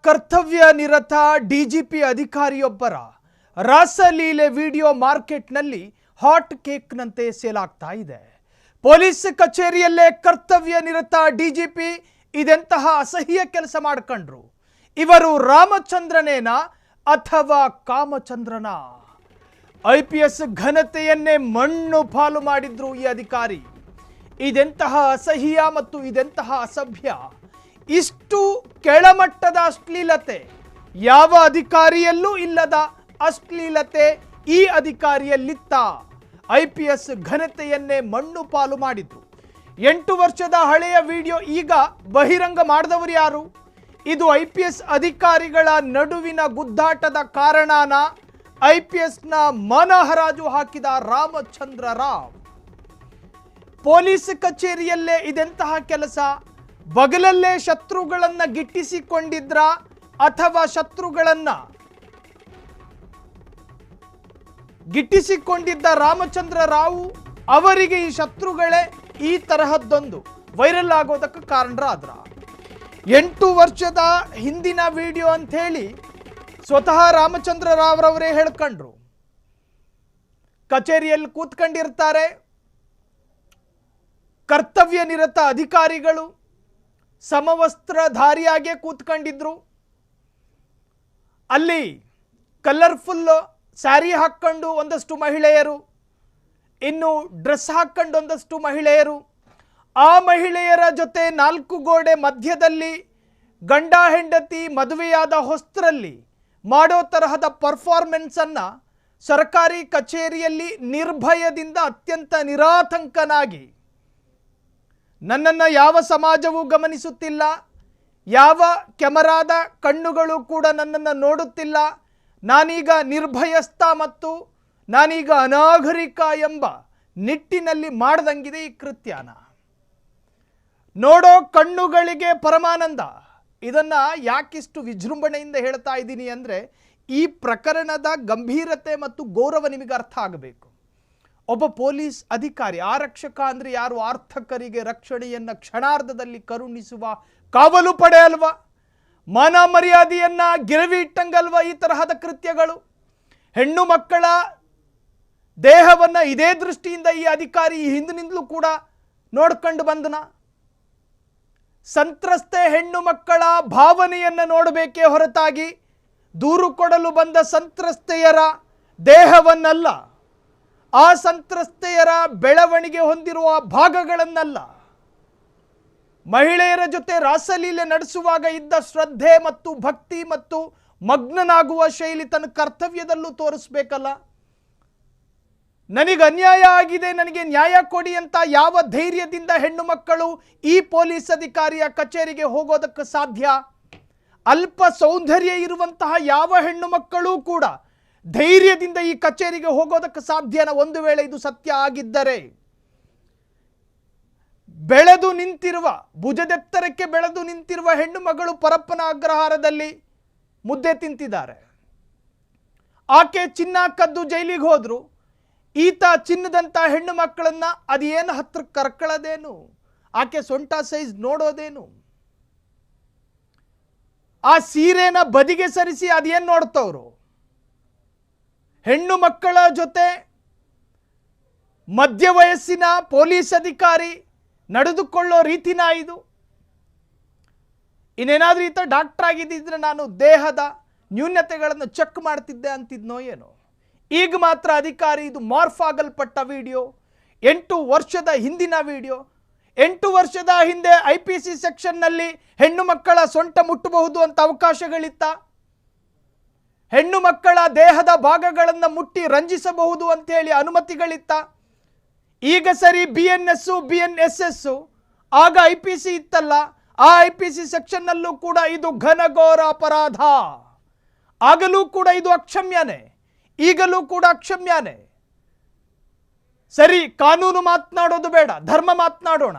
ಕರ್ತವ್ಯ ನಿರತ DGP ಅಧಿಕಾರಿಯೊಬ್ಬರ ರಾಸಲೀಲೆ video ಮಾರ್ಕೆಟ್ನಲ್ಲಿ ಹಾಟ್ ಕೇಕ್ನಂತೆ ಸೇಲ್ ಆಗ್ತಾ ಇದೆ. ಪೊಲೀಸ್ ಕಚೇರಿಯಲ್ಲೇ ಕರ್ತವ್ಯ ನಿರತ ಡಿಜಿಪಿ ಇದೆಂತಹ ಅಸಹ್ಯ ಕೆಲಸ ಮಾಡಿಕೊಂಡ್ರು. ಇವರು ರಾಮಚಂದ್ರನೇನಾ ಅಥವಾ ಕಾಮಚಂದ್ರನ? IPS ಘನತೆಯನ್ನೇ ಮಣ್ಣು ಪಾಲು ಮಾಡಿದ್ರು ಈ ಅಧಿಕಾರಿ. ಇದೆಂತಹ ಅಸಹ್ಯ ಮತ್ತು ಇದೆಂತಹ ಅಸಭ್ಯ! ಇಷ್ಟು ಕೆಳಮಟ್ಟದ ಅಶ್ಲೀಲತೆ ಯಾವ ಅಧಿಕಾರಿಯಲ್ಲೂ ಇಲ್ಲದ ಅಶ್ಲೀಲತೆ ಈ ಅಧಿಕಾರಿಯಲ್ಲಿತ್ತ. IPS ಘನತೆಯನ್ನೇ ಮಣ್ಣು ಪಾಲು ಮಾಡಿದ್ರು. 8 ವರ್ಷದ ಹಳೆಯ ವಿಡಿಯೋ ಈಗ ಬಹಿರಂಗ ಮಾಡಿದವರು ಯಾರು? ಇದು IPS ಅಧಿಕಾರಿಗಳ ನಡುವಿನ ಗುದ್ದಾಟದ ಕಾರಣನ? IPSನ ಮನಹರಾಜು ಹಾಕಿದ ರಾಮಚಂದ್ರ ರಾವ್. ಪೊಲೀಸ್ ಕಚೇರಿಯಲ್ಲೇ ಇದೆಂತಹ ಕೆಲಸ? ಬಗಲಲ್ಲೇ ಶತ್ರುಗಳನ್ನ ಗಿಟ್ಟಿಸಿಕೊಂಡಿದ್ರ ಅಥವಾ ಶತ್ರುಗಳನ್ನ ಗಿಟ್ಟಿಸಿಕೊಂಡಿದ್ದ ರಾಮಚಂದ್ರ ರಾವ್ ಅವರಿಗೆ ಈ ಶತ್ರುಗಳೇ ಈ ತರಹದ್ದೊಂದು ವೈರಲ್ ಆಗೋದಕ್ಕೆ ಕಾರಣರಾದ್ರ? 8 ವರ್ಷದ ಹಿಂದಿನ ವಿಡಿಯೋ ಅಂತ ಹೇಳಿ ಸ್ವತಃ ರಾಮಚಂದ್ರ ರಾವ್ ರವರೇ ಹೇಳ್ಕೊಂಡ್ರು. ಕಚೇರಿಯಲ್ಲಿ ಕೂತ್ಕೊಂಡಿರ್ತಾರೆ, ಕರ್ತವ್ಯ ನಿರತ ಅಧಿಕಾರಿಗಳು ಸಮವಸ್ತ್ರಧಾರಿಯಾಗೆ ಕೂತ್ಕೊಂಡಿದ್ರು. ಅಲ್ಲಿ ಕಲರ್ಫುಲ್ ಸ್ಯಾರಿ ಹಾಕ್ಕೊಂಡು ಒಂದಷ್ಟು ಮಹಿಳೆಯರು, ಇನ್ನು ಡ್ರೆಸ್ ಹಾಕ್ಕೊಂಡು ಒಂದಷ್ಟು ಮಹಿಳೆಯರು, ಆ ಮಹಿಳೆಯರ ಜೊತೆ 4 ಗೋಡೆ ಮಧ್ಯದಲ್ಲಿ ಗಂಡ ಹೆಂಡತಿ ಮದುವೆಯಾದ ಹೊಸ್ತರಲ್ಲಿ ಮಾಡೋ ತರಹದ ಪರ್ಫಾರ್ಮೆನ್ಸನ್ನು ಸರ್ಕಾರಿ ಕಚೇರಿಯಲ್ಲಿ ನಿರ್ಭಯದಿಂದ ಅತ್ಯಂತ ನಿರಾತಂಕನಾಗಿ, ನನ್ನನ್ನು ಯಾವ ಸಮಾಜವೂ ಗಮನಿಸುತ್ತಿಲ್ಲ, ಯಾವ ಕೆಮರಾದ ಕಣ್ಣುಗಳು ಕೂಡ ನನ್ನನ್ನು ನೋಡುತ್ತಿಲ್ಲ, ನಾನೀಗ ನಿರ್ಭಯಸ್ಥ ಮತ್ತು ನಾನೀಗ ಅನಾಗರಿಕ ಎಂಬ ನಿಟ್ಟಿನಲ್ಲಿ ಮಾಡ್ದಂಗಿದೆ ಈ ಕೃತ್ಯನ. ನೋಡೋ ಕಣ್ಣುಗಳಿಗೆ ಪರಮಾನಂದ. ಇದನ್ನು ಯಾಕಿಷ್ಟು ವಿಜೃಂಭಣೆಯಿಂದ ಹೇಳ್ತಾ ಇದ್ದೀನಿ ಅಂದರೆ, ಈ ಪ್ರಕರಣದ ಗಂಭೀರತೆ ಮತ್ತು ಗೌರವ ನಿಮಗೆ ಅರ್ಥ ಆಗಬೇಕು. ಒಬ್ಬ ಪೊಲೀಸ್ ಅಧಿಕಾರಿ, ಆರಕ್ಷಕ ಅಂದರೆ ಯಾರು? ಆರ್ಥಕರಿಗೆ ರಕ್ಷಣೆಯನ್ನು ಕ್ಷಣಾರ್ಧದಲ್ಲಿ ಕರುಣಿಸುವ ಕಾವಲು ಪಡೆ ಅಲ್ವಾ? ಮಾನ ಮರ್ಯಾದೆಯನ್ನು ಗಿರವಿ ಇಟ್ಟಂಗಲ್ವಾ ಈ ತರಹದ ಕೃತ್ಯಗಳು? ಹೆಣ್ಣು ಮಕ್ಕಳ ದೇಹವನ್ನು ಇದೇ ದೃಷ್ಟಿಯಿಂದ ಈ ಅಧಿಕಾರಿ ಹಿಂದಿನಿಂದಲೂ ಕೂಡ ನೋಡ್ಕೊಂಡು ಬಂದನ. ಸಂತ್ರಸ್ತೆ ಹೆಣ್ಣು ಮಕ್ಕಳ ಭಾವನೆಯನ್ನು ನೋಡಬೇಕೇ ಹೊರತಾಗಿ ದೂರು ಕೊಡಲು ಬಂದ ಸಂತ್ರಸ್ತೆಯರ ದೇಹವನ್ನಲ್ಲ, ಆ ಸಂತ್ರಸ್ತೆಯರ ಬೆಳವಣಿಗೆ ಹೊಂದಿರುವ ಭಾಗಗಳನ್ನಲ್ಲ. ಮಹಿಳೆಯರ ಜೊತೆ ರಾಸಲೀಲೆ ನಡೆಸುವಾಗ ಇದ್ದ ಶ್ರದ್ಧೆ ಮತ್ತು ಭಕ್ತಿ ಮತ್ತು ಮಗ್ನನಾಗುವ ಶೈಲಿ ತನ್ನ ಕರ್ತವ್ಯದಲ್ಲೂ ತೋರಿಸ್ಬೇಕಲ್ಲ. ನನಗೆ ಅನ್ಯಾಯ ಆಗಿದೆ, ನನಗೆ ನ್ಯಾಯ ಕೊಡಿ ಅಂತ ಯಾವ ಧೈರ್ಯದಿಂದ ಹೆಣ್ಣು ಮಕ್ಕಳು ಈ ಪೊಲೀಸ್ ಅಧಿಕಾರಿಯ ಕಚೇರಿಗೆ ಹೋಗೋದಕ್ಕೆ ಸಾಧ್ಯ? ಅಲ್ಪ ಸೌಂದರ್ಯ ಇರುವಂತಹ ಯಾವ ಹೆಣ್ಣು ಮಕ್ಕಳೂ ಕೂಡ ಧೈರ್ಯದಿಂದ ಈ ಕಚೇರಿಗೆ ಹೋಗೋದಕ್ಕೆ ಸಾಧ್ಯನ? ಒಂದು ವೇಳೆ ಇದು ಸತ್ಯ ಆಗಿದ್ದರೆ, ಬೆಳೆದು ನಿಂತಿರುವ, ಭುಜದೆತ್ತರಕ್ಕೆ ಬೆಳೆದು ನಿಂತಿರುವ ಹೆಣ್ಣು ಮಗಳು ಪರಪ್ಪನ ಅಗ್ರಹಾರದಲ್ಲಿ ಮುದ್ದೆ ತಿಂತಿದ್ದಾರೆ. ಆಕೆ ಚಿನ್ನ ಕದ್ದು ಜೈಲಿಗೆ ಹೋದ್ರು. ಈತ ಚಿನ್ನದಂಥ ಹೆಣ್ಣು ಮಕ್ಕಳನ್ನ ಅದೇನು ಹತ್ರ ಕರ್ಕೊಳ್ಳೋದೇನು? ಆಕೆ ಸೊಂಟ ಸೈಜ್ ನೋಡೋದೇನು? ಆ ಸೀರೆನ ಬದಿಗೆ ಸರಿಸಿ ಅದೇನು ನೋಡ್ತವ್ರು? ಹೆಣ್ಣು ಮಕ್ಕಳ ಜೊತೆ ಮಧ್ಯ ವಯಸ್ಸಿನ ಪೊಲೀಸ್ ಅಧಿಕಾರಿ ನಡೆದುಕೊಳ್ಳೋ ರೀತಿನ ಇದು? ಇನ್ನೇನಾದ್ರೂ ಈತ ಡಾಕ್ಟರ್ ಆಗಿದ್ದಿದ್ರೆ ನಾನು ದೇಹದ ನ್ಯೂನತೆಗಳನ್ನು ಚೆಕ್ ಮಾಡ್ತಿದ್ದೆ ಅಂತಿದ್ನೋ ಏನೋ. ಈಗ ಮಾತ್ರ ಅಧಿಕಾರಿ ಇದು ಮಾರ್ಫ್ ಆಗಲ್ಪಟ್ಟ ವಿಡಿಯೋ, 8 ವರ್ಷದ ಹಿಂದಿನ ವಿಡಿಯೋ. 8 ವರ್ಷದ ಹಿಂದೆ IPC ಸೆಕ್ಷನ್ನಲ್ಲಿ ಹೆಣ್ಣು ಮಕ್ಕಳ ಸೊಂಟ ಮುಟ್ಟಬಹುದು ಅಂತ ಅವಕಾಶಗಳಿತ್ತ? ಹೆಣ್ಣು ಮಕ್ಕಳ ದೇಹದ ಭಾಗಗಳನ್ನು ಮುಟ್ಟಿ ರಂಜಿಸಬಹುದು ಅಂತೇಳಿ ಅನುಮತಿಗಳಿತ್ತ? ಈಗ ಸರಿ BNS BNSS, ಆಗ IPC ಇತ್ತಲ್ಲ, ಆ IPC ಸೆಕ್ಷನ್ನಲ್ಲೂ ಕೂಡ ಇದು ಘನಘೋರ ಅಪರಾಧ. ಆಗಲೂ ಕೂಡ ಇದು ಅಕ್ಷಮ್ಯನೇ, ಈಗಲೂ ಕೂಡ ಅಕ್ಷಮ್ಯನೇ. ಸರಿ, ಕಾನೂನು ಮಾತನಾಡೋದು ಬೇಡ, ಧರ್ಮ ಮಾತನಾಡೋಣ.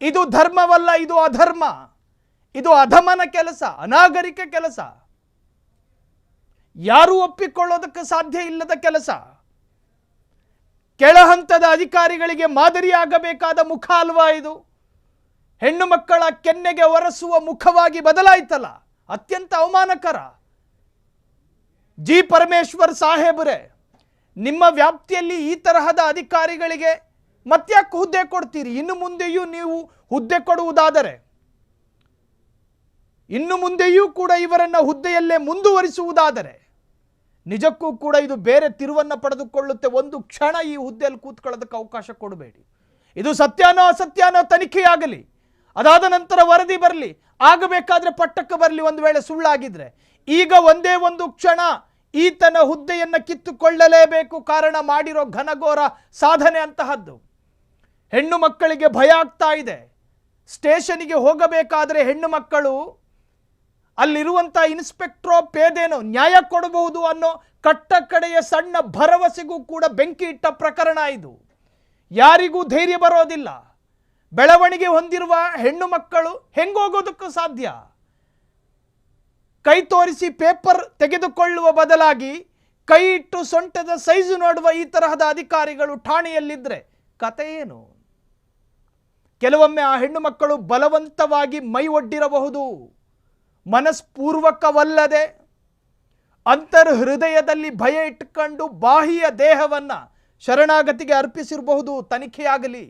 ಇದು ಧರ್ಮವಲ್ಲ, ಇದು ಅಧರ್ಮ, ಇದು ಅಧಮನ ಕೆಲಸ, ಅನಾಗರಿಕ ಕೆಲಸ, ಯಾರೂ ಒಪ್ಪಿಕೊಳ್ಳೋದಕ್ಕೆ ಸಾಧ್ಯ ಇಲ್ಲದ ಕೆಲಸ. ಕೆಳಹಂತದ ಅಧಿಕಾರಿಗಳಿಗೆ ಮಾದರಿಯಾಗಬೇಕಾದ ಮುಖ ಅಲ್ವಾ ಇದು? ಹೆಣ್ಣು ಮಕ್ಕಳ ಕೆನ್ನೆಗೆ ಒರೆಸುವ ಮುಖವಾಗಿ ಬದಲಾಯಿತಲ್ಲ ಅತ್ಯಂತ ಅವಮಾನಕರ. ಜಿ ಪರಮೇಶ್ವರ್ ಸಾಹೇಬರೇ, ನಿಮ್ಮ ವ್ಯಾಪ್ತಿಯಲ್ಲಿ ಈ ತರಹದ ಅಧಿಕಾರಿಗಳಿಗೆ ಮತ್ತ್ಯಾಕೆ ಹುದ್ದೆ ಕೊಡ್ತೀರಿ? ಇನ್ನು ಮುಂದೆಯೂ ನೀವು ಹುದ್ದೆ ಕೊಡುವುದಾದರೆ, ಇನ್ನು ಮುಂದೆಯೂ ಕೂಡ ಇವರನ್ನ ಹುದ್ದೆಯಲ್ಲೇ ಮುಂದುವರಿಸುವುದಾದರೆ ನಿಜಕ್ಕೂ ಕೂಡ ಇದು ಬೇರೆ ತಿರುವನ್ನು ಪಡೆದುಕೊಳ್ಳುತ್ತೆ. ಒಂದು ಕ್ಷಣ ಈ ಹುದ್ದೆಯಲ್ಲಿ ಕೂತ್ಕೊಳ್ಳೋದಕ್ಕೆ ಅವಕಾಶ ಕೊಡಬೇಡಿ. ಇದು ಸತ್ಯಾನೋ ಅಸತ್ಯಾನೋ ತನಿಖೆಯಾಗಲಿ, ಅದಾದ ನಂತರ ವರದಿ ಬರಲಿ, ಆಗಬೇಕಾದ್ರೆ ಪಟ್ಟಕ್ಕೆ ಬರಲಿ. ಒಂದು ವೇಳೆ ಸುಳ್ಳಾಗಿದ್ರೆ ಈಗ ಒಂದೇ ಒಂದು ಕ್ಷಣ ಈತನ ಹುದ್ದೆಯನ್ನು ಕಿತ್ತುಕೊಳ್ಳಲೇಬೇಕು. ಕಾರಣ ಮಾಡಿರೋ ಘನಘೋರ ಸಾಧನೆ ಅಂತಹದ್ದು. ಹೆಣ್ಣು ಮಕ್ಕಳಿಗೆ ಭಯ ಆಗ್ತಾ ಇದೆ. ಸ್ಟೇಷನಿಗೆ ಹೋಗಬೇಕಾದ್ರೆ ಹೆಣ್ಣು ಮಕ್ಕಳು ಅಲ್ಲಿರುವಂಥ ಇನ್ಸ್ಪೆಕ್ಟ್ರೋ ಪೇದೇನೋ ನ್ಯಾಯ ಕೊಡಬಹುದು ಅನ್ನೋ ಕಟ್ಟ ಕಡೆಯ ಸಣ್ಣ ಭರವಸೆಗೂ ಕೂಡ ಬೆಂಕಿ ಇಟ್ಟ ಪ್ರಕರಣ ಇದು. ಯಾರಿಗೂ ಧೈರ್ಯ ಬರೋದಿಲ್ಲ. ಬೆಳವಣಿಗೆ ಹೊಂದಿರುವ ಹೆಣ್ಣು ಮಕ್ಕಳು ಹೆಂಗೋಗೋದಕ್ಕೂ ಸಾಧ್ಯ? ಕೈ ತೋರಿಸಿ ಪೇಪರ್ ತೆಗೆದುಕೊಳ್ಳುವ ಬದಲಾಗಿ ಕೈ ಇಟ್ಟು ಸೊಂಟದ ಸೈಜು ನೋಡುವ ಈ ತರಹದ ಅಧಿಕಾರಿಗಳು ಠಾಣೆಯಲ್ಲಿದ್ದರೆ ಕತೆ ಏನು? ಕೆಲವೊಮ್ಮೆ ಆ ಹೆಣ್ಣು ಮಕ್ಕಳು ಬಲವಂತವಾಗಿ ಮೈ ಒಡ್ಡಿರಬಹುದು. ಮನಸ್ಪೂರ್ವಕವಲ್ಲದೆ ಅಂತರ್ ಹೃದಯದಲ್ಲಿ ಭಯ ಇಟ್ಟುಕೊಂಡು ಬಾಹ್ಯ ದೇಹವನ್ನು ಶರಣಾಗತಿಗೆ ಅರ್ಪಿಸಿರಬಹುದು. ತನಿಖೆಯಾಗಲಿ.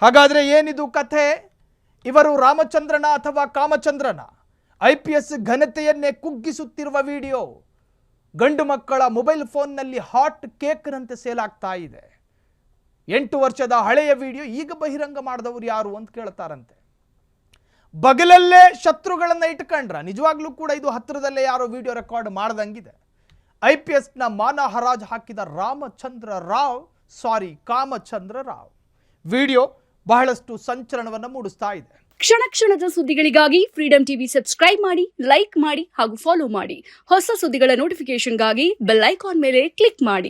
ಹಾಗಾದರೆ ಏನಿದು ಕಥೆ? ಇವರು ರಾಮಚಂದ್ರನ ಅಥವಾ ಕಾಮಚಂದ್ರನ IPS ಘನತೆಯನ್ನೇ ಕುಗ್ಗಿಸುತ್ತಿರುವ ವಿಡಿಯೋ ಗಂಡು ಮಕ್ಕಳ ಮೊಬೈಲ್ ಫೋನ್ನಲ್ಲಿ ಹಾಟ್ ಕೇಕ್ನಂತೆ ಸೇಲ್ ಆಗ್ತಾ ಇದೆ. 8 ವರ್ಷದ ಹಳೆಯ ವಿಡಿಯೋ ಈಗ ಬಹಿರಂಗ ಮಾಡಿದವರು ಯಾರು ಅಂತ ಕೇಳ್ತಾರಂತೆ. ಬಗಲಲ್ಲೇ ಶತ್ರುಗಳನ್ನು ಇಟ್ಕೊಂಡ್ರ? ನಿಜವಾಗ್ಲೂ ಕೂಡ ಇದು ಹತ್ತಿರದಲ್ಲೇ ಯಾರೋ ವಿಡಿಯೋ ರೆಕಾರ್ಡ್ ಮಾಡ್ದಂಗಿದೆ. IPSನ ಮಾನ ಹರಾಜು ಹಾಕಿದ ಕಾಮಚಂದ್ರ ರಾವ್ ವಿಡಿಯೋ ಬಹಳಷ್ಟು ಸಂಚಲನವನ್ನು ಮೂಡಿಸ್ತಾ ಇದೆ. ಕ್ಷಣ ಕ್ಷಣದ ಸುದ್ದಿಗಳಿಗಾಗಿ ಫ್ರೀಡಂ ಟಿವಿ ಸಬ್ಸ್ಕ್ರೈಬ್ ಮಾಡಿ, ಲೈಕ್ ಮಾಡಿ ಹಾಗೂ ಫಾಲೋ ಮಾಡಿ. ಹೊಸ ಸುದ್ದಿಗಳ ನೋಟಿಫಿಕೇಶನ್ಗಾಗಿ ಬೆಲ್ ಐಕಾನ್ ಮೇಲೆ ಕ್ಲಿಕ್ ಮಾಡಿ.